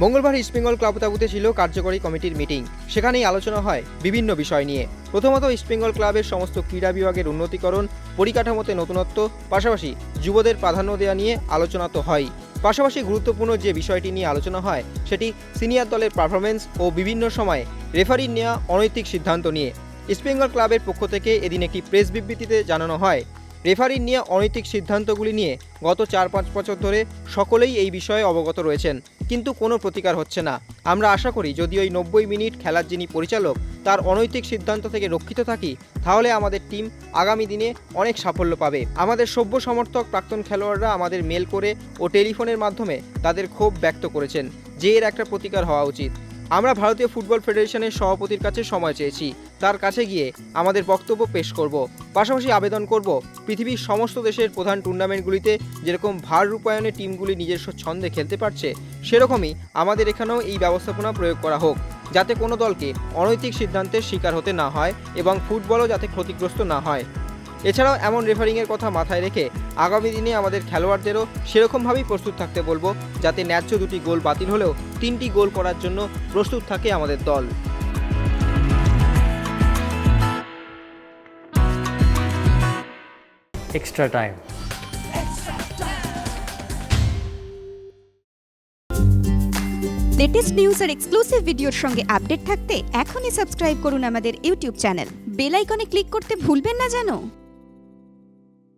মঙ্গলবার ইস্টবেঙ্গল ক্লাব তাঁবুতে ছিল কার্যকরী কমিটির মিটিং। সেখানেই আলোচনা হয় বিভিন্ন বিষয় নিয়ে। প্রথমত ইস্টবেঙ্গল ক্লাবের সমস্ত ক্রীড়া বিভাগের উন্নতিকরণ, পরিকাঠামোতে নতুনত্ব, পাশাপাশি যুবদের প্রাধান্য দেওয়া নিয়ে আলোচনা তো হয়ই। পাশাপাশি গুরুত্বপূর্ণ যে বিষয়টি নিয়ে আলোচনা হয় সেটি সিনিয়র দলের পারফরমেন্স ও বিভিন্ন সময়ে রেফারির নেওয়া অনৈতিক সিদ্ধান্ত নিয়ে। ইস্টবেঙ্গল ক্লাবের পক্ষ থেকে এদিন একটি প্রেস বিবৃতিতে জানানো হয়, রেফারির নিয়ে অনৈতিক সিদ্ধান্তগুলি নিয়ে গত 4-5 বছর ধরে সকলেই এই বিষয়ে অবগত রয়েছেন, কিন্তু কোনো প্রতিকার হচ্ছে না। আমরা আশা করি যদি ওই 90 মিনিট খেলার যিনি পরিচালক তার অনৈতিক সিদ্ধান্ত থেকে রক্ষিত থাকি, তাহলে আমাদের টিম আগামী দিনে অনেক সাফল্য পাবে। আমাদের সভ্য সমর্থক প্রাক্তন খেলোয়াড়রা আমাদের মেল করে ও টেলিফোনের মাধ্যমে তাদের ক্ষোভ ব্যক্ত করেছেন যে এর একটা প্রতিকার হওয়া উচিত। আমরা ভারতীয় ফুটবল ফেডারেশনের সভাপতির কাছে সময় চেয়েছি, তার কাছে গিয়ে আমাদের বক্তব্য পেশ করব। পাশাপাশি আবেদন করব পৃথিবীর সমস্ত দেশের প্রধান টুর্নামেন্টগুলিতে যেরকম ভার রূপায়ণে টিমগুলি নিজস্ব ছন্দে খেলতে পারছে, সেরকমই আমাদের এখানেও এই ব্যবস্থাপনা প্রয়োগ করা হোক, যাতে কোনো দলকে অনৈতিক সিদ্ধান্তের শিকার হতে না হয় এবং ফুটবলও যাতে ক্ষতিগ্রস্ত না হয়। এছাড়াও এমন রেফারিংয়ের কথা মাথায় রেখে আগামী দিনে আমাদের খেলোয়াড়দেরও সেরকমভাবেই প্রস্তুত থাকতে বলবো, যাতে ন্যায্য 2টি গোল বাতিল হলেও 3টি গোল করার জন্য প্রস্তুত থাকে আমাদের দল। Extra time. লেটেস্ট নিউজ আর এক্সক্লুসিভ ভিডিওর সঙ্গে আপডেট থাকতে এখনই সাবস্ক্রাইব করুন আমাদের ইউটিউব চ্যানেল। বেল আইকনে ক্লিক করতে ভুলবেন না যেন।